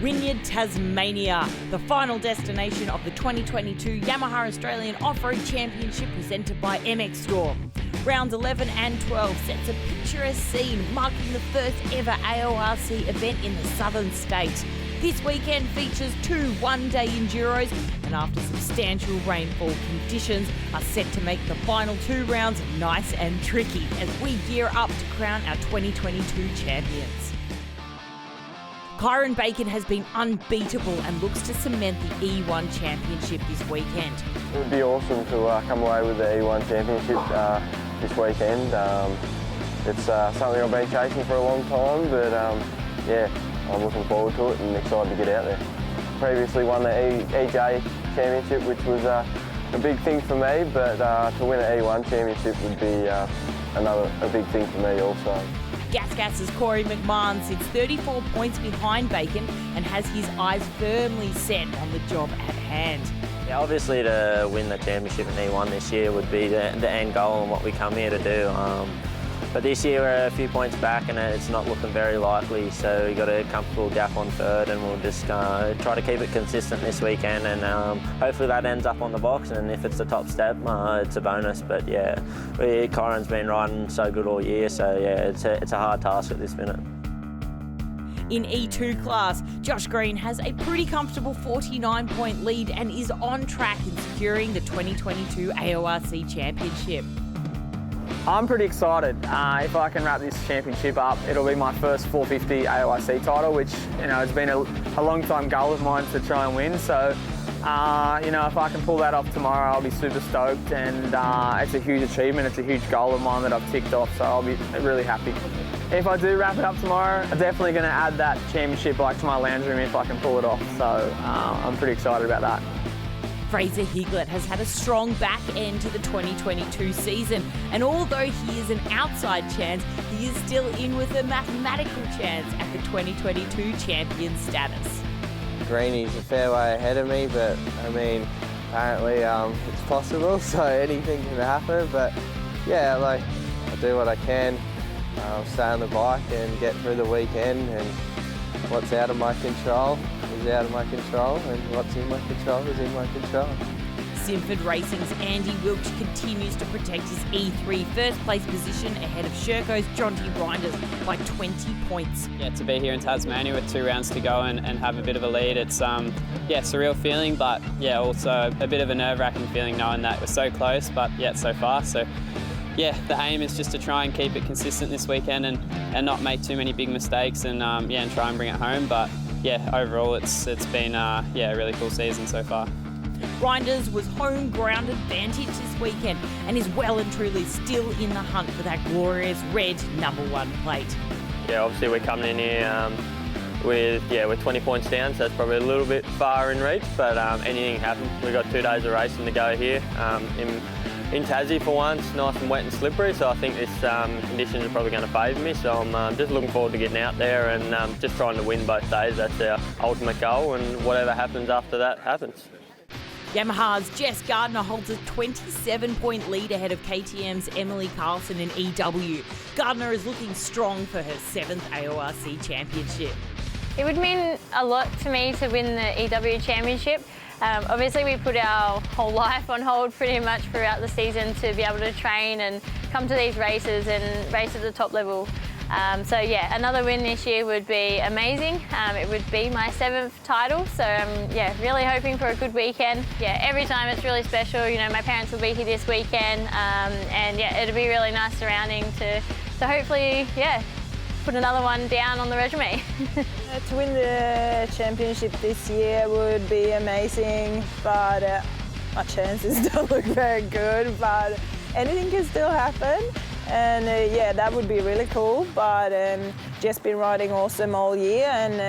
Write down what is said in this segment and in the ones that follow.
Wynyard, Tasmania, the final destination of the 2022 Yamaha Australian Off-Road Championship presented by MX Store. Rounds 11 and 12 sets a picturesque scene marking the first ever AORC event in the southern state. This weekend features two one-day enduros and after substantial rainfall, conditions are set to make the final two rounds nice and tricky as we gear up to crown our 2022 champions. Kyron Bacon has been unbeatable and looks to cement the E1 Championship this weekend. It would be awesome to come away with the E1 Championship this weekend. It's something I've been chasing for a long time, but yeah, I'm looking forward to it and excited to get out there. Previously won the EJ Championship, which was a big thing for me, but to win an E1 Championship would be a big thing for me also. Gas's Corey McMahon sits 34 points behind Bacon and has his eyes firmly set on the job at hand. Yeah, obviously to win the championship in E1 this year would be the end goal and what we come here to do. But this year we're a few points back and it's not looking very likely, so we've got a comfortable gap on third and we'll just try to keep it consistent this weekend and hopefully that ends up on the box, and if it's the top step, it's a bonus. But yeah, Kyron's been riding so good all year, so yeah, it's a hard task at this minute. In E2 class, Josh Green has a pretty comfortable 49-point lead and is on track in securing the 2022 AORC Championship. I'm pretty excited. If I can wrap this championship up, it'll be my first 450 AORC title, which has been a long time goal of mine to try and win. So, if I can pull that off tomorrow, I'll be super stoked, and it's a huge achievement. It's a huge goal of mine that I've ticked off, so I'll be really happy. If I do wrap it up tomorrow, I'm definitely going to add that championship bike to my lounge room if I can pull it off. So, I'm pretty excited about that. Fraser Higlett has had a strong back end to the 2022 season, and although he is an outside chance, he is still in with a mathematical chance at the 2022 champion status. Greeny's a fair way ahead of me, but I mean, apparently it's possible, so anything can happen. But yeah, I do what I can, stay on the bike and get through the weekend, and what's out of my control is out of my control, and what's in my control is in my control. Simford Racing's Andy Wilkes continues to protect his E3 first place position ahead of Sherco's Jonty Reinders by 20 points. Yeah, to be here in Tasmania with 2 rounds to go and have a bit of a lead, it's surreal feeling, but yeah, also a bit of a nerve-wracking feeling knowing that we're so close, but yet so far. So yeah, the aim is just to try and keep it consistent this weekend and not make too many big mistakes and and try and bring it home. But yeah, overall it's been a really cool season so far. Reinders was home ground advantage this weekend and is well and truly still in the hunt for that glorious red #1 plate. Yeah, obviously we're coming in here with 20 points down, so it's probably a little bit far in reach, but anything happens. We've got 2 days of racing to go here in Tassie for once, nice and wet and slippery, so I think this conditions are probably going to favour me, so I'm just looking forward to getting out there and just trying to win both days. That's our ultimate goal, and whatever happens after that happens. Yamaha's Jess Gardner holds a 27-point lead ahead of KTM's Emily Carlson in EW. Gardner is looking strong for her 7th AORC championship. It would mean a lot to me to win the EW championship. Obviously we put our whole life on hold pretty much throughout the season to be able to train and come to these races and race at the top level. So yeah, another win this year would be amazing. It would be my 7th title, so really hoping for a good weekend. Yeah, every time it's really special. My parents will be here this weekend, and yeah, it'll be really nice surrounding to hopefully put another one down on the resume. To win the championship this year would be amazing, but my chances don't look very good, but anything can still happen. And that would be really cool, but just been riding awesome all year, and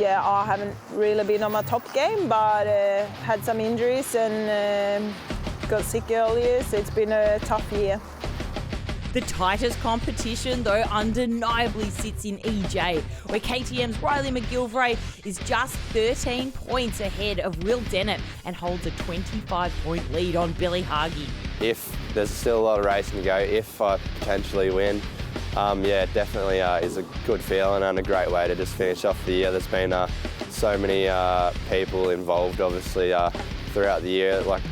I haven't really been on my top game, but had some injuries and got sick earlier, so it's been a tough year. The tightest competition, though, undeniably sits in EJ, where KTM's Riley McGilvray is just 13 points ahead of Will Dennett and holds a 25-point lead on Billy Hargey. If there's still a lot of racing to go, if I potentially win, yeah, definitely is a good feeling and a great way to just finish off the year. There's been so many people involved, obviously, throughout the year, like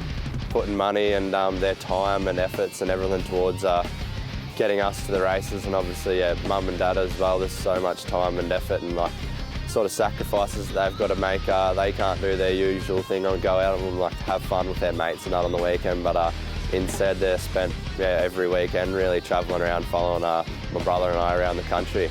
putting money and their time and efforts and everything towards getting us to the races, and obviously, yeah, mum and dad as well. There's so much time and effort and like sort of sacrifices that they've got to make. They can't do their usual thing or go out and like have fun with their mates and that on the weekend, but instead they're spent every weekend really travelling around, following my brother and I around the country.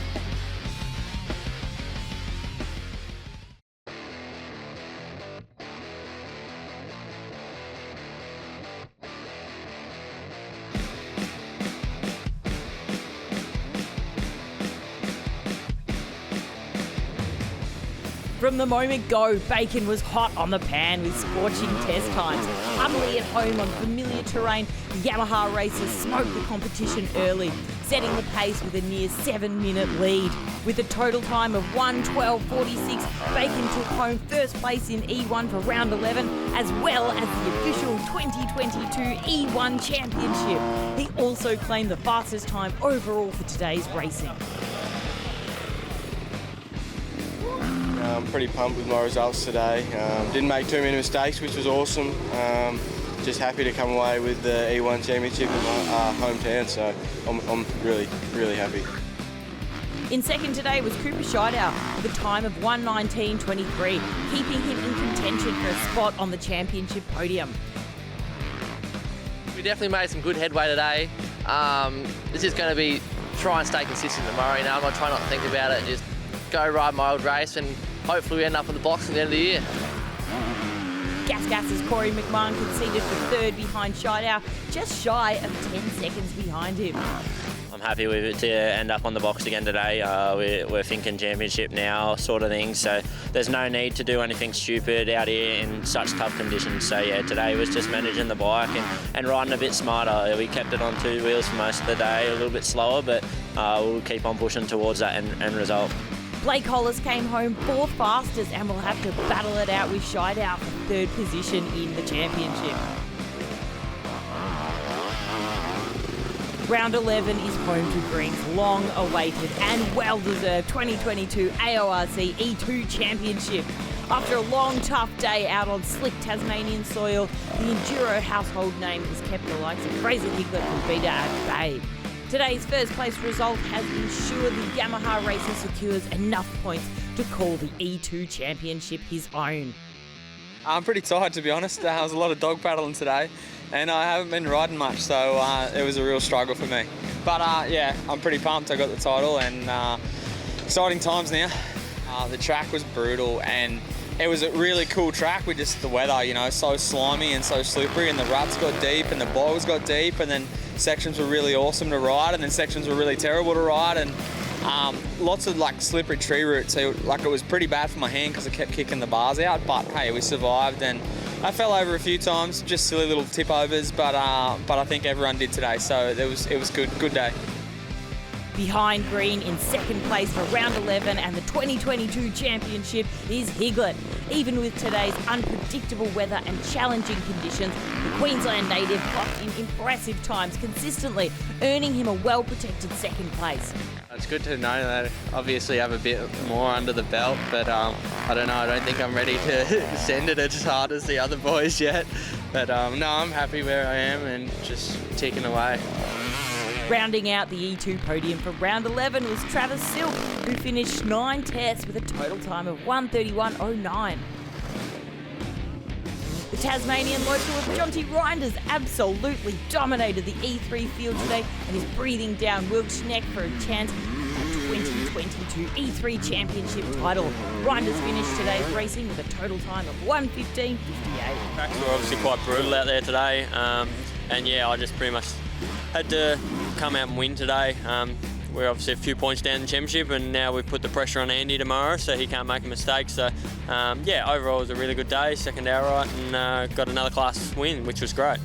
From the moment go, Bacon was hot on the pan with scorching test times. Utterly at home on familiar terrain, the Yamaha racers smoked the competition early, setting the pace with a near 7-minute lead. With a total time of 1:12.46, Bacon took home first place in E1 for round 11, as well as the official 2022 E1 Championship. He also claimed the fastest time overall for today's racing. I'm pretty pumped with my results today. Didn't make too many mistakes, which was awesome. Just happy to come away with the E1 Championship in my hometown, so I'm really, really happy. In second today was Cooper Scheidow with a time of 1:19.23, keeping him in contention for a spot on the championship podium. We definitely made some good headway today. This is going to be try and stay consistent tomorrow. You know, I'm going to try not to think about it and just go ride my old race, and hopefully we end up in the box at the end of the year. Gas's Corey McMahon conceded for third behind Scheidow, just shy of 10 seconds behind him. I'm happy with it to end up on the box again today. We're thinking championship now sort of thing, so there's no need to do anything stupid out here in such tough conditions. So yeah, today was just managing the bike and riding a bit smarter. We kept it on 2 wheels for most of the day, a little bit slower, but we'll keep on pushing towards that end result. Blake Hollis came home 4th fastest and will have to battle it out with Scheidow for third position in the championship. Round 11 is home to Green's long-awaited and well-deserved 2022 AORC E2 Championship. After a long, tough day out on slick Tasmanian soil, the Enduro household name has kept the likes of Fraser Higlet and Peter at bay. Today's first place result has ensured the Yamaha racer secures enough points to call the E2 Championship his own. I'm pretty tired, to be honest. There was a lot of dog paddling today, and I haven't been riding much, so it was a real struggle for me. But yeah, I'm pretty pumped. I got the title, and exciting times now. The track was brutal, and it was a really cool track with just the weather, you know, so slimy and so slippery, and the ruts got deep and the bogs got deep, and then sections were really awesome to ride, and then sections were really terrible to ride, and lots of like slippery tree roots. So like it was pretty bad for my hand because I kept kicking the bars out, but hey, we survived, and I fell over a few times, just silly little tip overs, but I think everyone did today, so it was good day. Behind Green in second place for round 11 and the 2022 championship is Higlet. Even with today's unpredictable weather and challenging conditions, the Queensland native clocked in impressive times consistently, earning him a well-protected second place. It's good to know that obviously I have a bit more under the belt, but I don't know, I don't think I'm ready to send it as hard as the other boys yet. But no, I'm happy where I am and just ticking away. Rounding out the E2 podium for round 11 was Travis Silk, who finished 9 tests with a total time of 1:31.09. The Tasmanian local of Jonty Reinders absolutely dominated the E3 field today and is breathing down Wilkes' neck for a chance at the 2022 E3 Championship title. Reinders finished today's racing with a total time of 1:15.58. Tracks were obviously quite brutal out there today, and yeah, I just pretty much had to come out and win today. We're obviously a few points down in the championship, and now we've put the pressure on Andy tomorrow, so he can't make a mistake. So yeah, overall it was a really good day, second outright, and got another class win, which was great.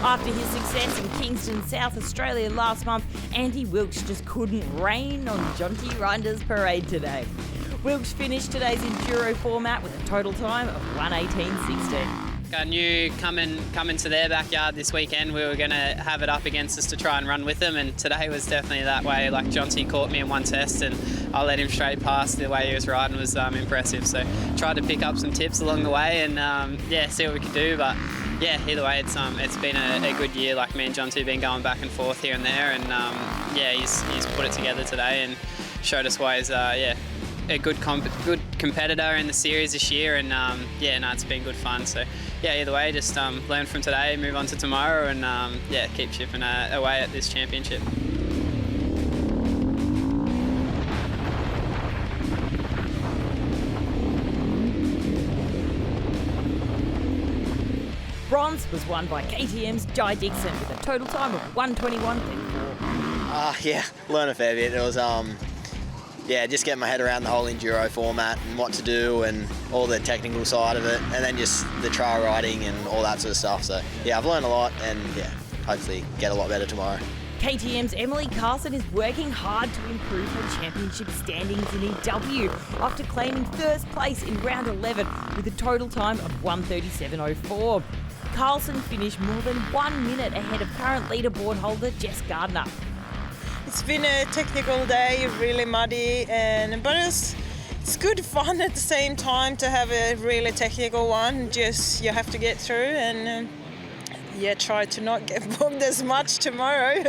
After his success in Kingston, South Australia last month, Andy Wilkes just couldn't rain on Jonty Reinders' parade today. Wilkes finished today's Enduro format with a total time of 1:18.16. I knew coming to their backyard this weekend we were going to have it up against us to try and run with them, and today was definitely that way. Like Jonty caught me in one test and I let him straight past. The way he was riding was impressive, so tried to pick up some tips along the way and see what we could do. But yeah, either way it's been a good year. Like me and Jonty have been going back and forth here and there, and he's put it together today and showed us why he's a good competitor in the series this year, and it's been good fun. So yeah, either way, just learn from today, move on to tomorrow, and keep chipping away at this championship. Bronze was won by KTM's Jai Dixon with a total time of 1:21.34. Learn a fair bit. It was just getting my head around the whole enduro format and what to do and all the technical side of it, and then just the trail riding and all that sort of stuff. So yeah, I've learned a lot, and hopefully get a lot better tomorrow. KTM's Emily Carson is working hard to improve her championship standings in EW after claiming first place in round 11 with a total time of 1:37.04. Carlson finished more than 1 minute ahead of current leaderboard holder Jess Gardner. It's been a technical day, really muddy, but it's good fun at the same time to have a really technical one. Just you have to get through and try to not get bogged as much tomorrow.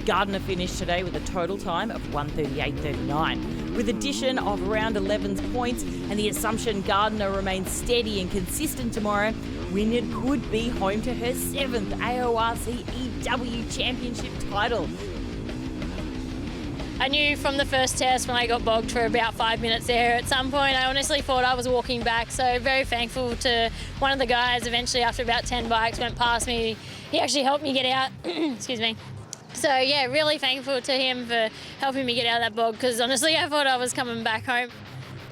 Gardner finished today with a total time of 1:38.39. With addition of round 11's points and the assumption Gardner remains steady and consistent tomorrow, Wynyard could be home to her 7th AORC EW Championship title. I knew from the first test when I got bogged for about 5 minutes there, at some point I honestly thought I was walking back, so very thankful to one of the guys. Eventually, after about 10 bikes went past me, he actually helped me get out. Excuse me. So yeah, really thankful to him for helping me get out of that bog, because honestly I thought I was coming back home.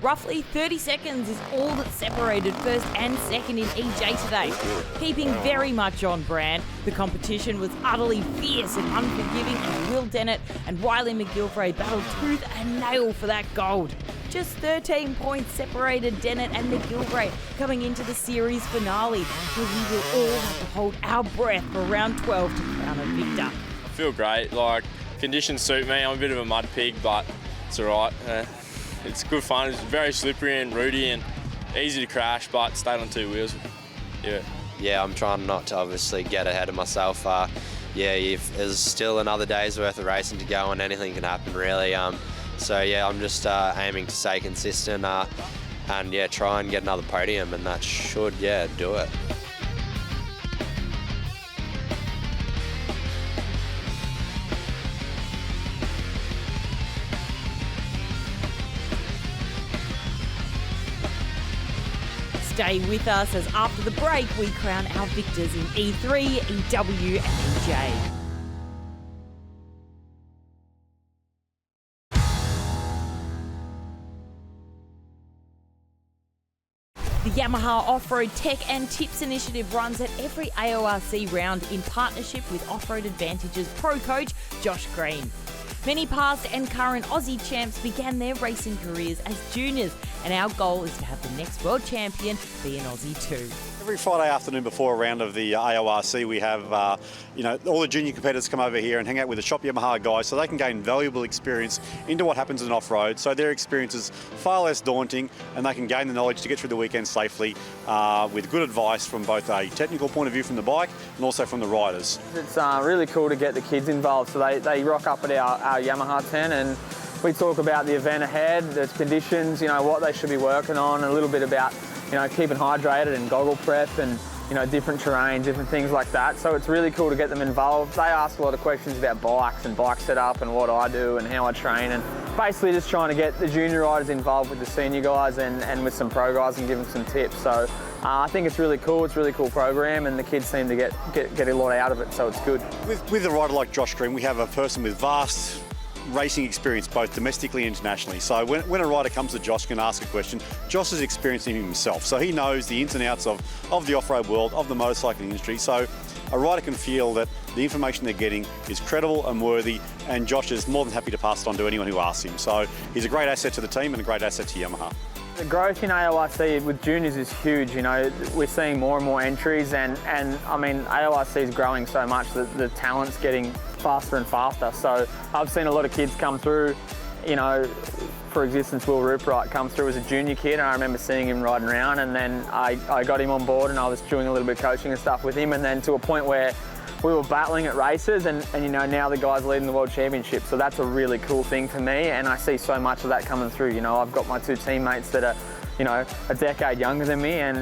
Roughly 30 seconds is all that separated first and second in EJ today. Keeping very much on brand, the competition was utterly fierce and unforgiving as Will Dennett and Wiley McGilvray battled tooth and nail for that gold. Just 13 points separated Dennett and McGilvray coming into the series finale, where we will all have to hold our breath for round 12 to crown a victor. I feel great, conditions suit me. I'm a bit of a mud pig, but it's all right. It's good fun. It's very slippery and rooty and easy to crash, but stayed on 2 wheels. Yeah, I'm trying not to obviously get ahead of myself. There's still another day's worth of racing to go and anything can happen really. I'm just aiming to stay consistent and try and get another podium, and that should do it. Stay with us as after the break we crown our victors in E3, EW and EJ. The Yamaha Off-Road Tech and Tips Initiative runs at every AORC round in partnership with Off-Road Advantage's pro coach Josh Green. Many past and current Aussie champs began their racing careers as juniors, and our goal is to have the next world champion be an Aussie too. Every Friday afternoon before a round of the AORC, we have all the junior competitors come over here and hang out with the Shop Yamaha guys so they can gain valuable experience into what happens in off-road, so their experience is far less daunting and they can gain the knowledge to get through the weekend safely with good advice from both a technical point of view from the bike and also from the riders. It's really cool to get the kids involved, so they rock up at our Yamaha tent and we talk about the event ahead, the conditions, what they should be working on, and a little bit about keeping hydrated and goggle prep and different terrain, different things like that. So it's really cool to get them involved. They ask a lot of questions about bikes and bike setup and what I do and how I train, and basically just trying to get the junior riders involved with the senior guys and with some pro guys and give them some tips. So I think it's really cool. It's a really cool program, and the kids seem to get a lot out of it, so it's good. With a rider like Josh Green, we have a person with vast racing experience both domestically and internationally. So when a rider comes to Josh and ask a question, Josh is experiencing it himself. So he knows the ins and outs of the off-road world, of the motorcycling industry. So a rider can feel that the information they're getting is credible and worthy, and Josh is more than happy to pass it on to anyone who asks him. So he's a great asset to the team and a great asset to Yamaha. The growth in AORC with juniors is huge. You know, we're seeing more and more entries, and I mean, AORC is growing so much that the talent's getting faster and faster. So I've seen a lot of kids come through, you know, for existence, Will Rupright come through as a junior kid, and I remember seeing him riding around, and then I got him on board and I was doing a little bit of coaching and stuff with him, and then to a point where we were battling at races, and you know, now the guy's leading the World Championship. So that's a really cool thing for me, and I see so much of that coming through. You know, I've got my two teammates that are, you know, a decade younger than me, and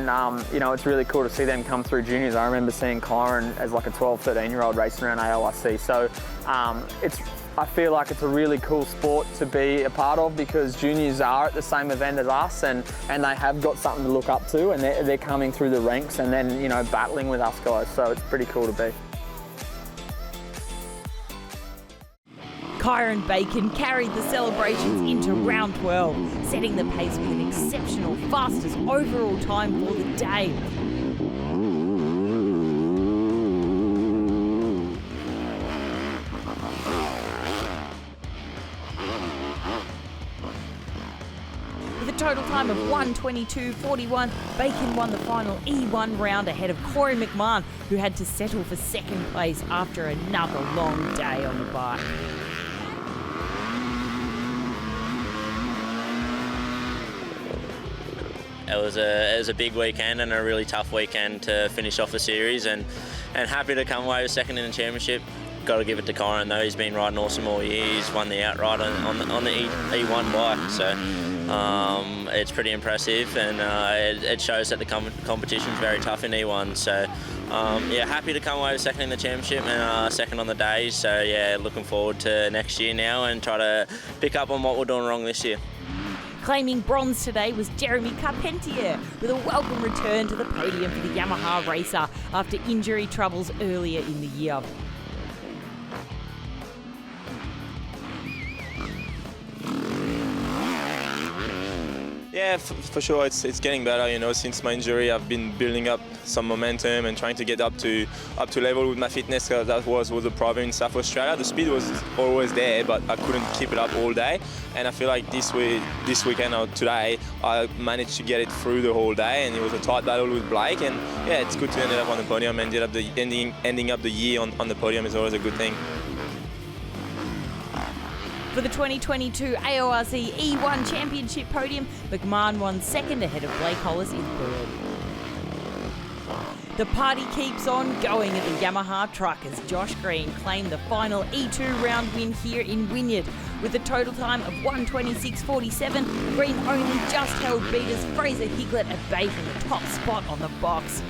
you know, it's really cool to see them come through juniors. I remember seeing Kyron as like a 12, 13-year-old racing around AORC. So I feel like it's a really cool sport to be a part of, because juniors are at the same event as us, and they have got something to look up to, and they're coming through the ranks and then, you know, battling with us guys. So it's pretty cool to be. Kyron Bacon carried the celebrations into round 12, setting the pace with an exceptional fastest overall time for the day. With a total time of 1:22.41, Bacon won the final E1 round ahead of Corey McMahon, who had to settle for second place after another long day on the bike. It was a big weekend and a really tough weekend to finish off the series, and happy to come away with second in the championship. Got to give it to Kyron though, he's been riding awesome all year. He's won the outright on the E1 bike, so it's pretty impressive, and it shows that the competition is very tough in E1. So yeah, happy to come away with second in the championship and second on the day. So yeah, looking forward to next year now and try to pick up on what we're doing wrong this year. Claiming bronze today was Jeremy Carpentier, with a welcome return to the podium for the Yamaha racer after injury troubles earlier in the year. Yeah, for sure, it's getting better. You know, since my injury, I've been building up some momentum and trying to get up to level with my fitness. That was the problem in South Australia. The speed was always there, but I couldn't keep it up all day. And I feel like this weekend or today, I managed to get it through the whole day, and it was a tight battle with Blake. And yeah, it's good to end up on the podium. Ending up the year on the podium is always a good thing. For the 2022 AORC E1 Championship podium, McMahon won second ahead of Blake Hollis in third. The party keeps on going at the Yamaha truck as Josh Green claimed the final E2 round win here in Wynyard. With a total time of 1:26.47, Green only just held beaters Fraser Higlet at bay from the top spot on the box.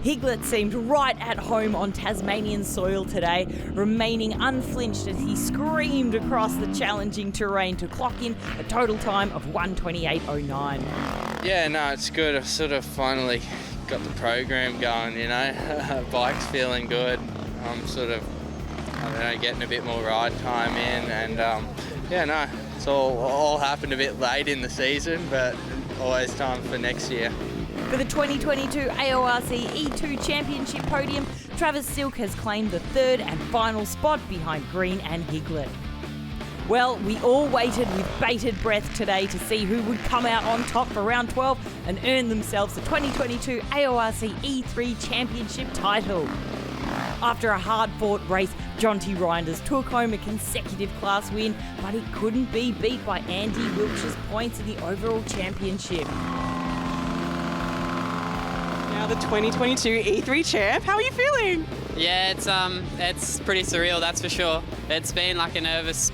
Higlet seemed right at home on Tasmanian soil today, remaining unflinched as he screamed across the challenging terrain to clock in a total time of 1:28.09. Yeah, no, it's good. I've sort of finally got the program going, you know. Bike's feeling good. I'm sort of, I don't know, getting a bit more ride time in, and yeah, no, it's all happened a bit late in the season, but always time for next year. For the 2022 AORC E2 Championship podium, Travis Silk has claimed the third and final spot behind Green and Higlet. Well, we all waited with bated breath today to see who would come out on top for round 12 and earn themselves the 2022 AORC E3 Championship title. After a hard-fought race, Jonty Reinders took home a consecutive class win, but he couldn't be beat by Andy Wiltshire's points in the overall championship. Now the 2022 E3 champ, how are you feeling? Yeah, it's pretty surreal, that's for sure. It's been like a nervous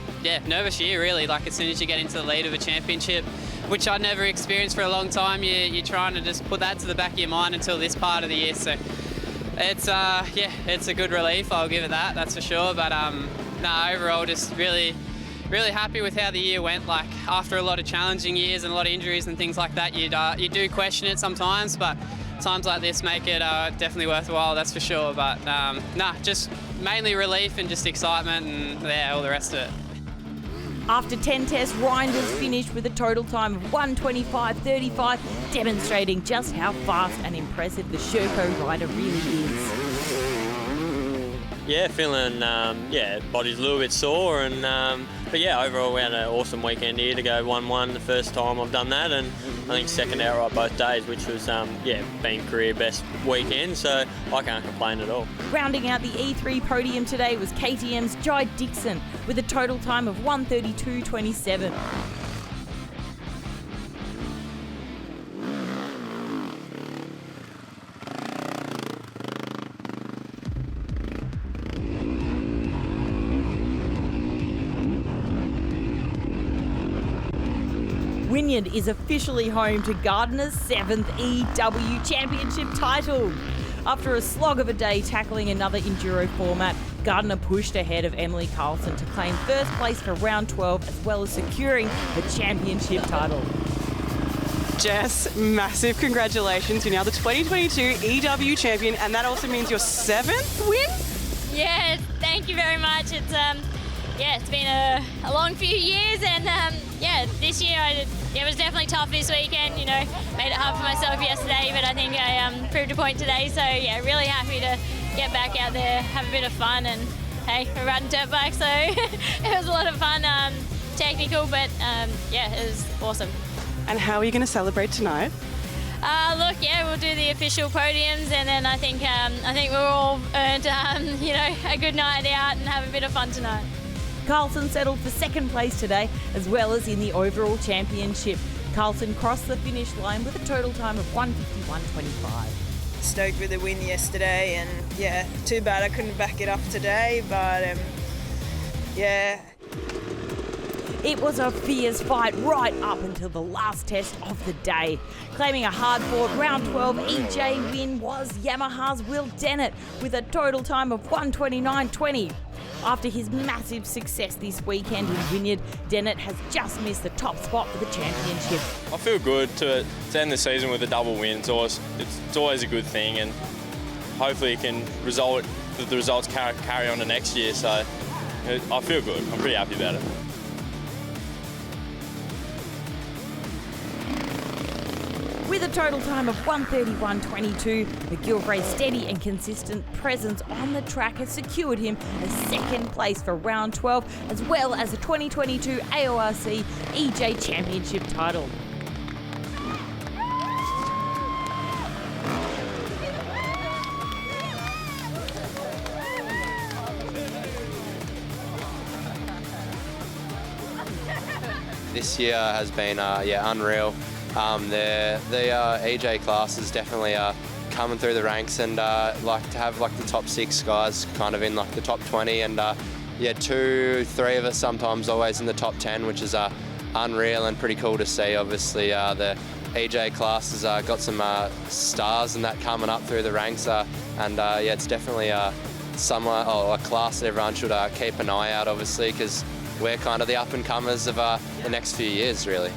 year really. Like as soon as you get into the lead of a championship, which I'd never experienced for a long time, you're trying to just put that to the back of your mind until this part of the year. So it's it's a good relief. I'll give it that. That's for sure. But overall, just really happy with how the year went. Like after a lot of challenging years and a lot of injuries and things like that, you do question it sometimes, but times like this make it definitely worthwhile, that's for sure. But just mainly relief and just excitement and all the rest of it. After 10 tests, Reinders finished with a total time of 1:25.35, demonstrating just how fast and impressive the Sherco rider really is. Yeah, feeling, body's a little bit sore, but overall we had an awesome weekend here to go 1-1 the first time I've done that, and I think second outright both days, which was, been career best weekend, so I can't complain at all. Rounding out the E3 podium today was KTM's Jai Dixon with a total time of 1:32.27. Wynyard is officially home to Gardner's 7th EW Championship title. After a slog of a day tackling another enduro format, Gardner pushed ahead of Emily Carlson to claim first place for round 12 as well as securing the championship title. Jess, massive congratulations. You're now the 2022 EW champion, and that also means your 7th win? Yeah, thank you very much. It's been a long few years, and this year it was definitely tough this weekend. Made it hard for myself yesterday, but I think I proved a point today. So really happy to get back out there, have a bit of fun, and hey, we're riding dirt bikes, so it was a lot of fun. Technical, but it was awesome. And how are you going to celebrate tonight? We'll do the official podiums, and then I think we're all earned a good night out and have a bit of fun tonight. Carlson settled for second place today, as well as in the overall championship. Carlson crossed the finish line with a total time of 1:51.25. Stoked with the win yesterday, and too bad I couldn't back it up today, but It was a fierce fight right up until the last test of the day. Claiming a hard-fought round 12 EJ win was Yamaha's Will Dennett with a total time of 1:29.20. After his massive success this weekend in Wynyard, Dennett has just missed the top spot for the championship. I feel good to end the season with a double win. It's always a good thing, and hopefully the results carry on to next year. So I feel good. I'm pretty happy about it. With a total time of 1:31.22, McGilvray's steady and consistent presence on the track has secured him a second place for round 12, as well as a 2022 AORC EJ Championship title. This year has been unreal. The EJ class is definitely coming through the ranks, and like to have the top 6 guys kind of in the top 20, and 2-3 of us sometimes always in the top 10, which is unreal and pretty cool to see. Obviously the EJ class has got some stars and that coming up through the ranks, it's definitely a class that everyone should keep an eye out, obviously, because we're kind of the up-and-comers of the next few years, really.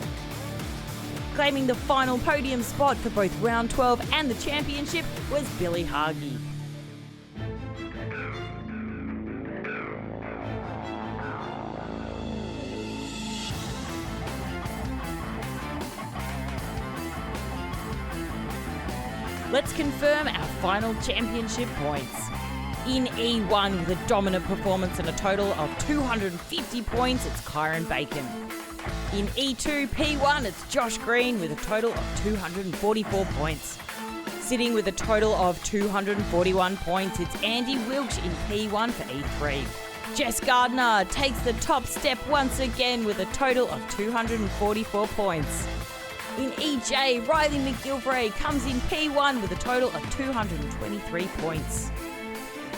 Claiming the final podium spot for both round 12 and the championship was Billy Hargie. Let's confirm our final championship points. In E1 with a dominant performance and a total of 250 points, it's Kyron Bacon. In E2 P1, it's Josh Green with a total of 244 points. Sitting with a total of 241 points, it's Andy Wilkes in P1 for E3. Jess Gardner takes the top step once again with a total of 244 points. In EJ, Riley McGilvray comes in P1 with a total of 223 points.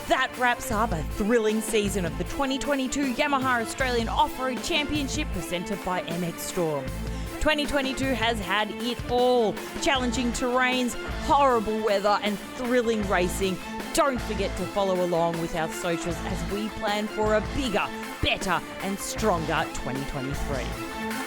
That wraps up a thrilling season of the 2022 Yamaha Australian Off-Road Championship presented by MX Storm. 2022 has had it all. Challenging terrains, horrible weather and thrilling racing. Don't forget to follow along with our socials as we plan for a bigger, better and stronger 2023.